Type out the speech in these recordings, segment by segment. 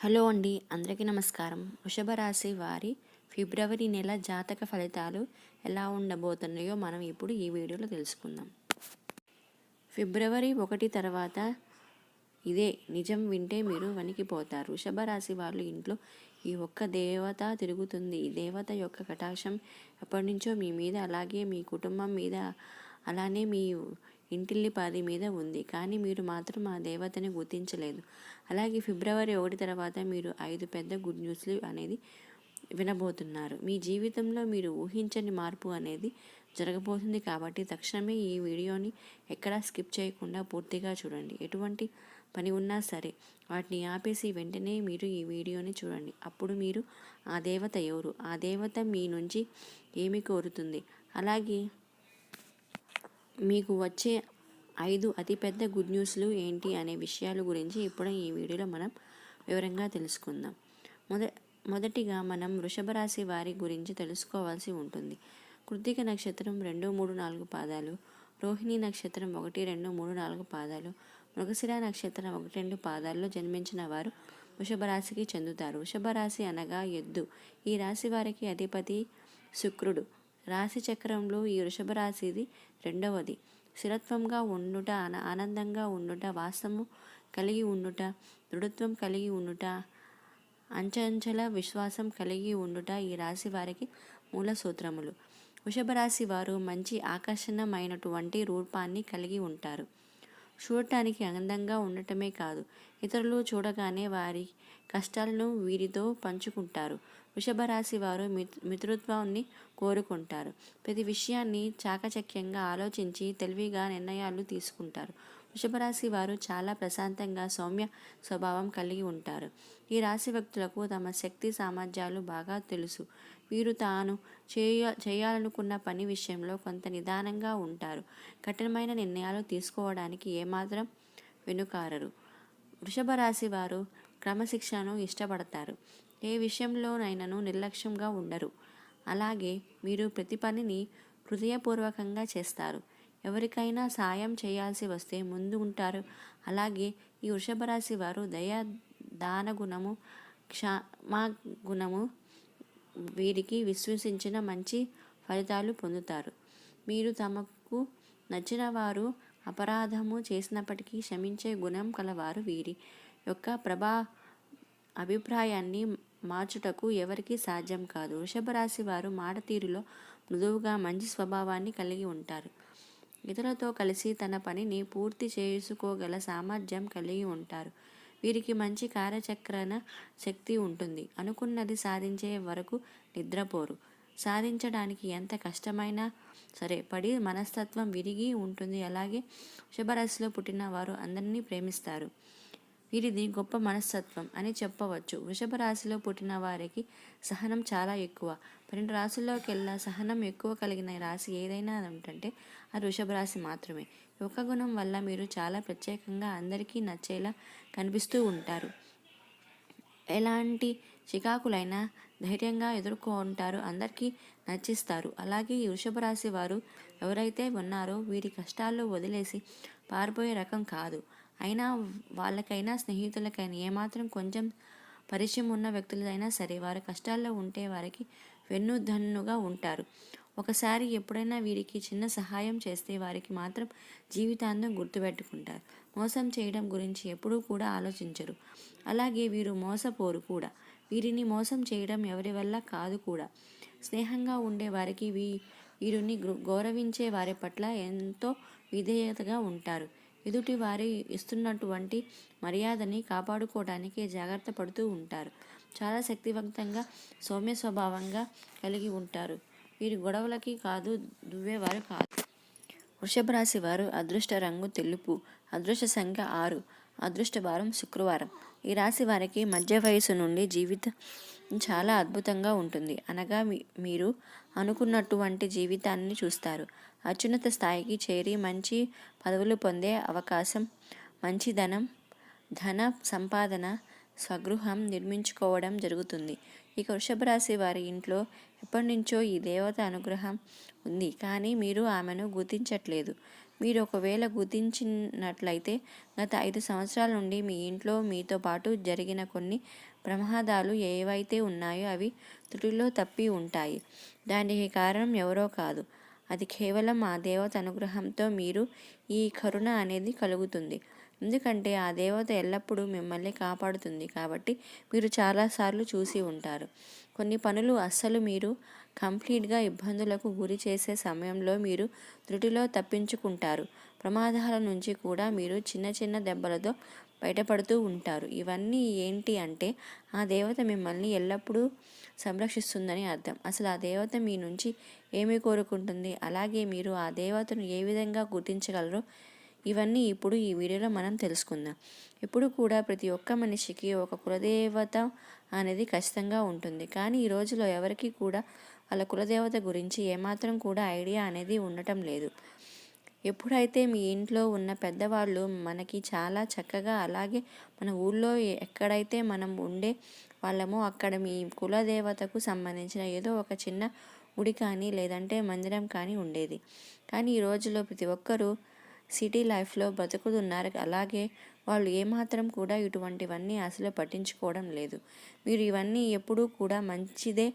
Hello అండి, అందరికీ నమస్కారం. వృషభ రాశి వారి ఫిబ్రవరి నెల జాతక ఫలితాలు ఎలా ఉండబోతున్నాయో మనం ఇప్పుడు ఈ వీడియోలో తెలుసుకుందాం. ఫిబ్రవరి 1 తర్వాత ఇదే నిజం వింటే మీరు వణికిపోతారు. వృషభ రాశి వాళ్ళు ఇంట్లో ఈ ఒక్క దేవత తిరుగుతుంది. ఈ దేవత యొక్క కటాక్షం ఎప్పటి నుంచో మీ మీద, అలాగే మీ కుటుంబం మీద, అలానే మీ ఇంటిల్లిపాది మీద ఉంది. కానీ మీరు మాత్రం ఆ దేవతని గుర్తించలేదు. అలాగే ఫిబ్రవరి 1 తర్వాత మీరు 5 పెద్ద గుడ్ న్యూస్లు అనేది వినబోతున్నారు. మీ జీవితంలో మీరు ఊహించని మార్పు అనేది జరగబోతుంది. కాబట్టి తక్షణమే ఈ వీడియోని ఎక్కడా స్కిప్ చేయకుండా పూర్తిగా చూడండి. ఎటువంటి పని ఉన్నా సరే వాటిని ఆపేసి వెంటనే మీరు ఈ వీడియోని చూడండి. అప్పుడు మీరు ఆ దేవత ఎవరు, ఆ దేవత మీ నుంచి ఏమి కోరుతుంది, అలాగే మీకు వచ్చే 5 అతిపెద్ద గుడ్ న్యూస్లు ఏంటి అనే విషయాల గురించి ఇప్పుడు ఈ వీడియోలో మనం వివరంగా తెలుసుకుందాం. మొదటిగా మనం వృషభ రాశి వారి గురించి తెలుసుకోవాల్సి ఉంటుంది. కృత్తిక నక్షత్రం 2, 3, 4 పాదాలు, రోహిణి నక్షత్రం 1, 2, 3, 4 పాదాలు, మృగశిర నక్షత్రం 1, 2 పాదాల్లో జన్మించిన వారు వృషభ రాశికి చెందుతారు. వృషభ రాశి అనగా ఎద్దు. ఈ రాశి వారికి అధిపతి శుక్రుడు. రాశి చక్రంలో ఈ వృషభ రాశిది రెండవది. స్థిరత్వంగా ఉండుట, ఆనందంగా ఉండుట, వాస్తవం కలిగి ఉండుట, దృఢత్వం కలిగి ఉండుట, అంచంచల విశ్వాసం కలిగి ఉండుట ఈ రాశి వారికి మూల సూత్రములు. వృషభ రాశి వారు మంచి ఆకర్షణమైనటువంటి రూపాన్ని కలిగి ఉంటారు. చూడటానికి అందంగా ఉండటమే కాదు, ఇతరులు చూడగానే వారి కష్టాలను వీరితో పంచుకుంటారు. వృషభ రాశి వారు మిత్రుత్వాన్ని కోరుకుంటారు. ప్రతి విషయాన్ని చాకచక్యంగా ఆలోచించి తెలివిగా నిర్ణయాలు తీసుకుంటారు. వృషభ రాశి వారు చాలా ప్రశాంతంగా సౌమ్య స్వభావం కలిగి ఉంటారు. ఈ రాశి వ్యక్తులకు తమ శక్తి సామర్థ్యాలు బాగా తెలుసు. వీరు తాను చేయాలనుకున్న పని విషయంలో కొంత నిదానంగా ఉంటారు. కఠినమైన నిర్ణయాలు తీసుకోవడానికి ఏమాత్రం వెనుకారరు. వృషభ రాశి వారు క్రమశిక్షణను ఇష్టపడతారు. ఏ విషయంలోనైనాను నిర్లక్ష్యంగా ఉండరు. అలాగే మీరు ప్రతి పనిని హృదయపూర్వకంగా చేస్తారు. ఎవరికైనా సాయం చేయాల్సి వస్తే ముందు ఉంటారు. అలాగే ఈ వృషభ రాశి వారు దయ, దాన గుణము, క్షమాగుణము వీరికి విశ్వసించిన మంచి ఫలితాలు పొందుతారు. మీరు తమకు నచ్చిన వారు అపరాధము చేసినప్పటికీ క్షమించే గుణం కలవారు. వీరి యొక్క అభిప్రాయాన్ని మార్చుటకు ఎవరికీ సాధ్యం కాదు. వృషభ రాశి వారు మాట తీరులో మృదువుగా మంచి స్వభావాన్ని కలిగి ఉంటారు. ఇతరులతో కలిసి తన పనిని పూర్తి చేసుకోగల సామర్థ్యం కలిగి ఉంటారు. వీరికి మంచి కార్యచక్రన శక్తి ఉంటుంది. అనుకున్నది సాధించే వరకు నిద్రపోరు. సాధించడానికి ఎంత కష్టమైనా సరే పడి మనస్తత్వం విరిగి ఉంటుంది. అలాగే వృషభరాశిలో పుట్టిన వారు అందరినీ ప్రేమిస్తారు. వీరిది గొప్ప మనస్తత్వం అని చెప్పవచ్చు. వృషభ రాశిలో పుట్టిన వారికి సహనం చాలా ఎక్కువ. 12 రాశుల్లోకెల్లా సహనం ఎక్కువ కలిగిన రాశి ఏదైనా ఉంటే అది వృషభ రాశి మాత్రమే. ఒక గుణం వల్ల మీరు చాలా ప్రత్యేకంగా అందరికీ నచ్చేలా కనిపిస్తూ ఉంటారు. ఎలాంటి చికాకులైనా ధైర్యంగా ఎదుర్కొంటారు, అందరికీ నచ్చిస్తారు. అలాగే ఈ వృషభ రాశి వారు ఎవరైతే ఉన్నారో వీరి కష్టాల్లో వదిలేసి పారిపోయే రకం కాదు. అయినా వాళ్ళకైనా స్నేహితులకైనా ఏమాత్రం కొంచెం పరిచయం ఉన్న వ్యక్తులైనా సరే వారి కష్టాల్లో ఉంటే వారికి వెన్నుదన్నుగా ఉంటారు. ఒకసారి ఎప్పుడైనా వీరికి చిన్న సహాయం చేస్తే వారికి మాత్రం జీవితాంతం గుర్తుపెట్టుకుంటారు. మోసం చేయడం గురించి ఎప్పుడూ కూడా ఆలోచించరు. అలాగే వీరు మోసపోరు కూడా. వీరిని మోసం చేయడం ఎవరి వల్ల కాదు కూడా. స్నేహంగా ఉండే వారికి వీరిని గౌరవించే వారి పట్ల ఎంతో విధేయతగా ఉంటారు. ఎదుటి వారి ఇస్తున్నటువంటి మర్యాదని కాపాడుకోవడానికి జాగ్రత్త పడుతూ ఉంటారు. చాలా శక్తివంతంగా సౌమ్య స్వభావంగా కలిగి ఉంటారు. వీరి గొడవలకి కాదు, దువ్వేవారు కాదు. వృషభ రాశి వారు అదృష్ట రంగు తెలుపు, అదృష్ట సంఖ్య 6, అదృష్ట వారం శుక్రవారం. ఈ రాశి వారికి మధ్య వయసు నుండి జీవితం చాలా అద్భుతంగా ఉంటుంది. అనగా మీరు అనుకున్నటువంటి జీవితాన్ని చూస్తారు. అత్యున్నత స్థాయికి చేరి మంచి పదవులు పొందే అవకాశం, మంచి ధన సంపాదన, స్వగృహం నిర్మించుకోవడం జరుగుతుంది. ఇక వృషభ రాశి వారి ఇంట్లో ఎప్పటి నుంచో ఈ దేవత అనుగ్రహం ఉంది. కానీ మీరు ఆమెను గుర్తించట్లేదు. మీరు ఒకవేళ గుర్తించినట్లయితే గత 5 సంవత్సరాల నుండి మీ ఇంట్లో మీతో పాటు జరిగిన కొన్ని ప్రమాదాలు ఏవైతే ఉన్నాయో అవి త్రుటిలో తప్పి ఉంటాయి. దానికి కారణం ఎవరో కాదు, అది కేవలం ఆ దేవత అనుగ్రహంతో మీరు ఈ కరుణ అనేది కలుగుతుంది. ఎందుకంటే ఆ దేవత ఎల్లప్పుడూ మిమ్మల్ని కాపాడుతుంది కాబట్టి మీరు చాలాసార్లు చూసి ఉంటారు. కొన్ని పనులు అస్సలు మీరు కంప్లీట్గా ఇబ్బందులకు గురి చేసే సమయంలో మీరు త్రుటిలో తప్పించుకుంటారు. ప్రమాదాల నుంచి కూడా మీరు చిన్న చిన్న దెబ్బలతో బయటపడుతూ ఉంటారు. ఇవన్నీ ఏంటి అంటే ఆ దేవత మిమ్మల్ని ఎల్లప్పుడూ సంరక్షిస్తుందని అర్థం. అసలు ఆ దేవత మీ నుంచి ఏమి కోరుకుంటుంది, అలాగే మీరు ఆ దేవతను ఏ విధంగా గుర్తించగలరో ఇవన్నీ ఇప్పుడు ఈ వీడియోలో మనం తెలుసుకుందాం. ఇప్పుడు కూడా ప్రతి ఒక్క మనిషికి ఒక కులదేవత అనేది ఖచ్చితంగా ఉంటుంది. కానీ ఈ రోజులో ఎవరికి కూడా వాళ్ళ కులదేవత గురించి ఏమాత్రం కూడా ఐడియా అనేది ఉండటం లేదు. ఎప్పుడైతే మీ ఇంట్లో ఉన్న పెద్దవాళ్ళు మనకి చాలా చక్కగా, అలాగే మన ఊళ్ళో ఎక్కడైతే మనం ఉండే వాళ్ళమో అక్కడ మీ కులదేవతకు సంబంధించిన ఏదో ఒక చిన్న గుడి కానీ లేదంటే మందిరం కానీ ఉండేది. కానీ ఈ రోజులో ప్రతి ఒక్కరూ సిటీ లైఫ్లో బ్రతుకుతున్నారు. అలాగే వాళ్ళు ఏమాత్రం కూడా ఇటువంటివన్నీ అసలు పట్టించుకోవడం లేదు. మీరు ఇవన్నీ ఎప్పుడూ కూడా మంచిదే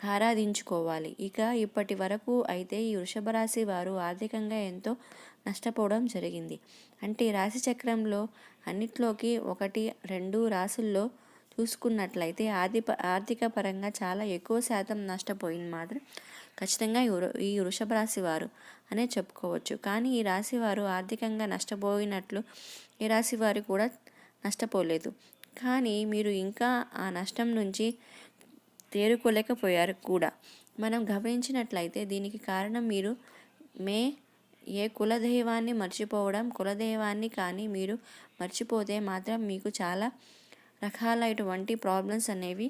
ఆరాధించుకోవాలి. ఇక ఇప్పటి వరకు అయితే ఈ వృషభ రాశి వారు ఆర్థికంగా ఎంతో నష్టపోవడం జరిగింది. అంటే రాశి చక్రంలో అన్నిట్లోకి 1, 2 రాసుల్లో చూసుకున్నట్లయితే ఆర్థిక పరంగా చాలా ఎక్కువ శాతం నష్టపోయింది మాత్రం ఖచ్చితంగా ఈ వృషభ రాశి వారు అనే చెప్పుకోవచ్చు. కానీ ఈ రాశి వారు ఆర్థికంగా నష్టపోయినట్లు ఈ రాశి వారు కూడా నష్టపోలేదు. కానీ మీరు ఇంకా ఆ నష్టం నుంచి తేరుకోలేకపోయారు కూడా. మనం గమనించినట్లయితే దీనికి కారణం మీరు ఏ కులదైవాన్ని మర్చిపోవడం. కులదైవాన్ని కానీ మీరు మర్చిపోతే మాత్రం మీకు చాలా రకాలైనటువంటి ప్రాబ్లమ్స్ అనేవి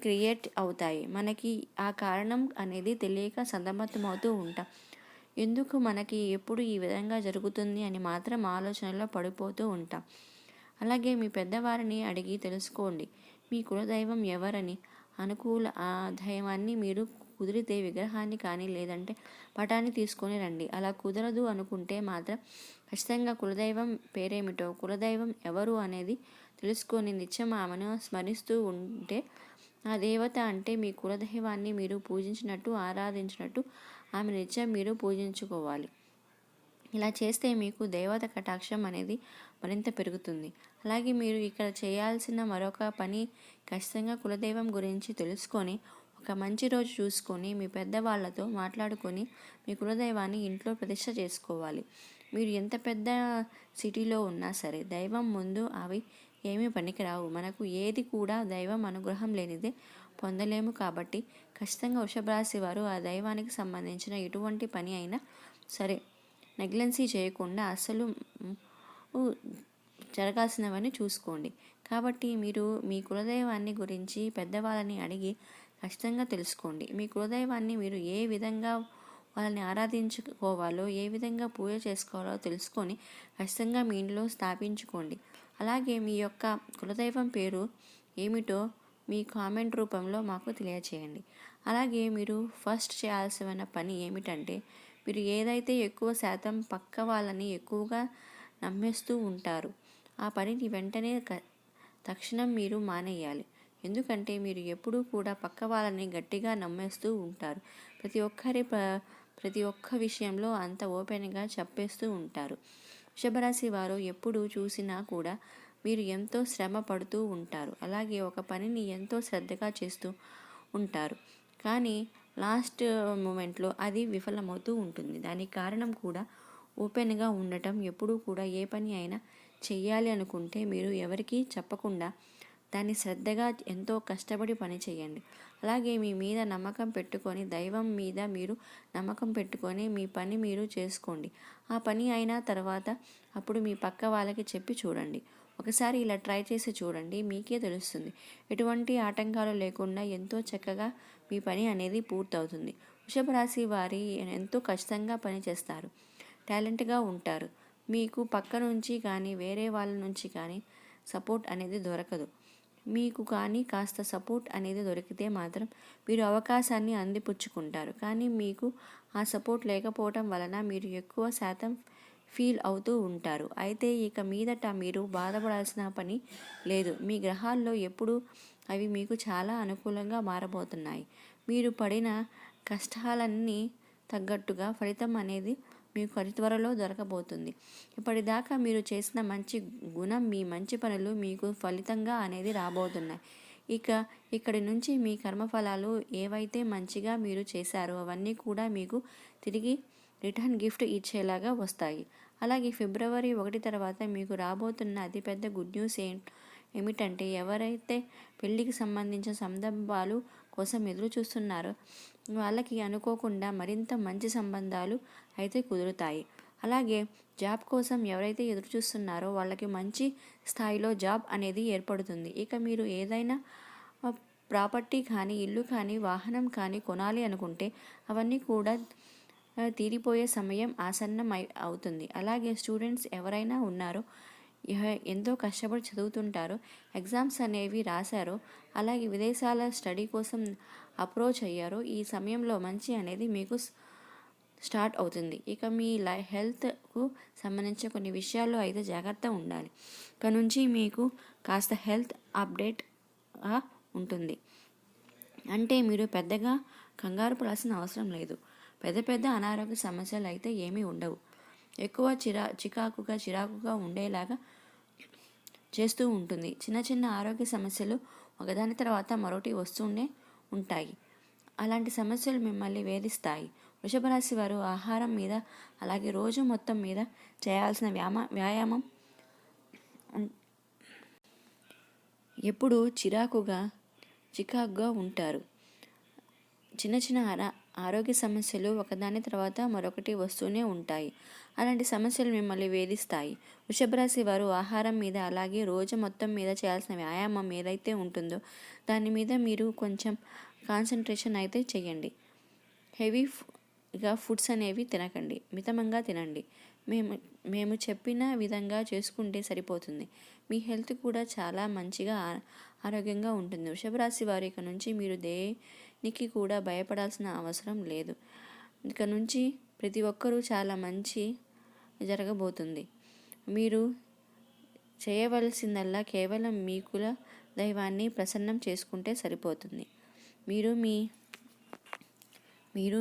క్రియేట్ అవుతాయి. మనకి ఆ కారణం అనేది తెలియక సతమతమవుతూ ఉంటాం. ఎందుకు మనకి ఎప్పుడు ఈ విధంగా జరుగుతుంది అని మాత్రం ఆలోచనలో పడిపోతూ ఉంటాం. అలాగే మీ పెద్దవారిని అడిగి తెలుసుకోండి మీ కులదైవం ఎవరని. అనుకూల ఆ దైవాన్ని మీరు కుదిరితే విగ్రహాన్ని కానీ లేదంటే పటాన్ని తీసుకొని రండి. అలా కుదరదు అనుకుంటే మాత్రం ఖచ్చితంగా కులదైవం పేరేమిటో, కులదైవం ఎవరు అనేది తెలుసుకొని నిత్యం ఆమెను స్మరిస్తూ ఉంటే ఆ దేవత అంటే మీ కులదైవాన్ని మీరు పూజించినట్టు, ఆరాధించినట్టు ఆమె నిత్యం మీరు పూజించుకోవాలి. ఇలా చేస్తే మీకు దేవత కటాక్షం అనేది మరింత పెరుగుతుంది. అలాగే మీరు ఇక్కడ చేయాల్సిన మరొక పని ఖచ్చితంగా కులదైవం గురించి తెలుసుకొని ఒక మంచి రోజు చూసుకొని మీ పెద్దవాళ్ళతో మాట్లాడుకొని మీ కులదైవాన్ని ఇంట్లో ప్రతిష్ఠ చేసుకోవాలి. మీరు ఎంత పెద్ద సిటీలో ఉన్నా సరే దైవం ముందు అవి ఏమీ పనికిరావు. మనకు ఏది కూడా దైవం అనుగ్రహం లేనిదే పొందలేము. కాబట్టి ఖచ్చితంగా వృషభ రాశి వారు ఆ దైవానికి సంబంధించిన ఎటువంటి పని అయినా సరే నెగ్లెన్సీ చేయకుండా అసలు జరగాల్సినవన్నీ చూసుకోండి. కాబట్టి మీరు మీ కులదైవాన్ని గురించి పెద్దవాళ్ళని అడిగి ఖచ్చితంగా తెలుసుకోండి. మీ కులదైవాన్ని మీరు ఏ విధంగా వాళ్ళని ఆరాధించుకోవాలో, ఏ విధంగా పూజ చేసుకోవాలో తెలుసుకొని ఖచ్చితంగా మీ ఇంట్లో స్థాపించుకోండి. అలాగే మీ యొక్క కులదైవం పేరు ఏమిటో మీ కామెంట్ రూపంలో మాకు తెలియచేయండి. అలాగే మీరు ఫస్ట్ చేయాల్సిన పని ఏమిటంటే మీరు ఏదైతే ఎక్కువ శాతం పక్క వాళ్ళని ఎక్కువగా నమ్మేస్తూ ఉంటారు ఆ పనిని వెంటనే తక్షణం మీరు మానేయాలి. ఎందుకంటే మీరు ఎప్పుడూ కూడా పక్క వాళ్ళని గట్టిగా నమ్మేస్తూ ఉంటారు. ప్రతి ఒక్క విషయంలో అంత ఓపెన్గా చెప్పేస్తూ ఉంటారు. వృషభరాశి వారు ఎప్పుడు చూసినా కూడా మీరు ఎంతో శ్రమ పడుతూ ఉంటారు. అలాగే ఒక పనిని ఎంతో శ్రద్ధగా చేస్తూ ఉంటారు. కానీ లాస్ట్ మూమెంట్లో అది విఫలమవుతూ ఉంటుంది. దానికి కారణం కూడా ఓపెన్గా ఉండటం. ఎప్పుడూ కూడా ఏ పని అయినా చెయ్యాలి అనుకుంటే మీరు ఎవరికీ చెప్పకుండా దాన్ని శ్రద్ధగా ఎంతో కష్టపడి పని చేయండి. అలాగే మీ మీద నమ్మకం పెట్టుకొని దైవం మీద మీరు నమ్మకం పెట్టుకొని మీ పని మీరు చేసుకోండి. ఆ పని అయిన తర్వాత అప్పుడు మీ పక్క వాళ్ళకి చెప్పి చూడండి. ఒకసారి ఇలా ట్రై చేసి చూడండి, మీకే తెలుస్తుంది. ఎటువంటి ఆటంకాలు లేకుండా ఎంతో చక్కగా మీ పని అనేది పూర్తవుతుంది. వృషభ రాశి వారి ఎంతో కష్టంగా పనిచేస్తారు, టాలెంట్గా ఉంటారు. మీకు పక్క నుంచి కానీ వేరే వాళ్ళ నుంచి కానీ సపోర్ట్ అనేది దొరకదు. మీకు కానీ కాస్త సపోర్ట్ అనేది దొరికితే మాత్రం మీరు అవకాశాన్ని అందిపుచ్చుకుంటారు. కానీ మీకు ఆ సపోర్ట్ లేకపోవటం వలన మీరు ఎక్కువ శాతం ఫీల్ అవుతూ ఉంటారు. అయితే ఇక మీదట మీరు బాధపడాల్సిన పని లేదు. మీ గ్రహాల్లో ఎప్పుడు అవి మీకు చాలా అనుకూలంగా మారబోతున్నాయి. మీరు పడిన కష్టాలన్నీ తగ్గట్టుగా ఫలితం అనేది మీకు అతి త్వరలో దొరకబోతుంది. ఇప్పటిదాకా మీరు చేసిన మంచి గుణం, మీ మంచి పనులు మీకు ఫలితంగా అనేది రాబోతున్నాయి. ఇక ఇక్కడి నుంచి మీ కర్మఫలాలు ఏవైతే మంచిగా మీరు చేశారో అవన్నీ కూడా మీకు తిరిగి రిటర్న్ గిఫ్ట్ ఇచ్చేలాగా వస్తాయి. అలాగే ఫిబ్రవరి 1 తర్వాత మీకు రాబోతున్న అతిపెద్ద గుడ్ న్యూస్ ఏమిటంటే ఎవరైతే పెళ్లికి సంబంధించిన సందర్భాలు కోసం ఎదురు చూస్తున్నారో వాళ్ళకి అనుకోకుండా మరింత మంచి సంబంధాలు అయితే కుదురుతాయి. అలాగే జాబ్ కోసం ఎవరైతే ఎదురు చూస్తున్నారో వాళ్ళకి మంచి స్థాయిలో జాబ్ అనేది ఏర్పడుతుంది. ఇక మీరు ఏదైనా ప్రాపర్టీ కానీ, ఇల్లు కానీ, వాహనం కానీ కొనాలి అనుకుంటే అవన్నీ కూడా తీరిపోయే సమయం ఆసన్నం అవుతుంది. అలాగే స్టూడెంట్స్ ఎవరైనా ఉన్నారో ఎంతో కష్టపడి చదువుతుంటారో, ఎగ్జామ్స్ అనేవి రాశారో, అలాగే విదేశాల స్టడీ కోసం అప్రోచ్ అయ్యారో ఈ సమయంలో మంచి అనేది మీకు స్టార్ట్ అవుతుంది. ఇక మీ హెల్త్కు సంబంధించిన కొన్ని విషయాల్లో అయితే జాగ్రత్త ఉండాలి. ఇక నుంచి మీకు కాస్త హెల్త్ అప్డేట్గా ఉంటుంది. అంటే మీరు పెద్దగా కంగారు పడాల్సిన అవసరం లేదు. పెద్ద అనారోగ్య సమస్యలు అయితే ఏమీ ఉండవు. ఎక్కువ చిరాకుగా ఉండేలాగా చేస్తూ ఉంటుంది. చిన్న ఆరోగ్య సమస్యలు ఒకదాని తర్వాత మరొకటి వస్తూనే ఉంటాయి. అలాంటి సమస్యలు మిమ్మల్ని వేధిస్తాయి. వృషభ రాశి వారు ఆహారం మీద, అలాగే రోజు మొత్తం మీద చేయాల్సిన వ్యాయామం ఎప్పుడూ చికాకుగా ఉంటారు. చిన్న ఆరోగ్య సమస్యలు ఒకదాని తర్వాత మరొకటి వస్తూనే ఉంటాయి. అలాంటి సమస్యలు మిమ్మల్ని వేధిస్తాయి. వృషభ రాశి వారు ఆహారం మీద, అలాగే రోజు మొత్తం మీద చేయాల్సిన వ్యాయామం ఏదైతే ఉంటుందో దాని మీద మీరు కొంచెం కాన్సన్ట్రేషన్ అయితే చేయండి. హెవీగా ఫుడ్స్ అనేవి తినకండి, మితంగా తినండి. మేము చెప్పిన విధంగా చేసుకుంటే సరిపోతుంది. మీ హెల్త్ కూడా చాలా మంచిగా ఆరోగ్యంగా ఉంటుంది. వృషభ రాశి వారి ఇక నుంచి మీరు దేనికి కూడా భయపడాల్సిన అవసరం లేదు. ఇక నుంచి ప్రతి ఒక్కరూ చాలా మంచి జరగబోతుంది. మీరు చేయవలసిందల్లా కేవలం మీ కుల దైవాన్ని ప్రసన్నం చేసుకుంటే సరిపోతుంది. మీరు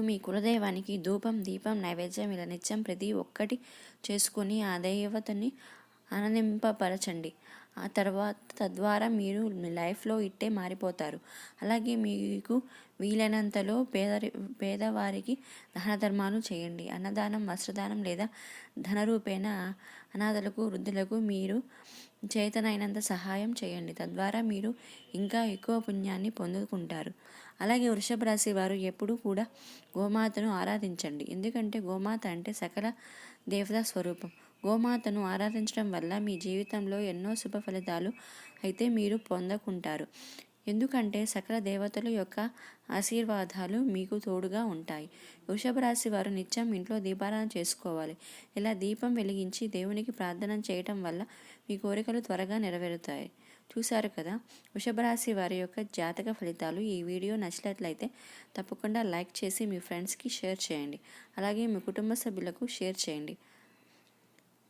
మీ కులదైవానికి ధూపం, దీపం, నైవేద్యం ఇలా నిత్యం ప్రతి ఒక్కటి చేసుకొని ఆ దైవతని ఆనందింపపరచండి. తద్వారా మీరు మీ లైఫ్లో ఇట్టే మారిపోతారు. అలాగే మీకు వీలైనంతలో పేదవారికి దాన ధర్మాలు చేయండి. అన్నదానం, వస్త్రదానం లేదా ధనరూపేణ అనాథలకు, వృద్ధులకు మీరు చేతనైనంత సహాయం చేయండి. తద్వారా మీరు ఇంకా ఎక్కువ పుణ్యాన్ని పొందుకుంటారు. అలాగే వృషభ రాశి వారు ఎప్పుడూ కూడా గోమాతను ఆరాధించండి. ఎందుకంటే గోమాత అంటే సకల దేవతా స్వరూపం. గోమాతను ఆరాధించడం వల్ల మీ జీవితంలో ఎన్నో శుభ ఫలితాలు అయితే మీరు పొందుకుంటారు. ఎందుకంటే సకల దేవతల యొక్క ఆశీర్వాదాలు మీకు తోడుగా ఉంటాయి. వృషభ రాశి వారు నిత్యం ఇంట్లో దీపారాధన చేసుకోవాలి. ఇలా దీపం వెలిగించి దేవునికి ప్రార్థన చేయటం వల్ల మీ కోరికలు త్వరగా నెరవేరుతాయి. చూశారు కదా వృషభ రాశి వారి యొక్క జాతక ఫలితాలు. ఈ వీడియో నచ్చినట్లయితే తప్పకుండా లైక్ చేసి మీ ఫ్రెండ్స్కి షేర్ చేయండి. అలాగే మీ కుటుంబ సభ్యులకు షేర్ చేయండి.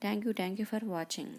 Thank you for watching.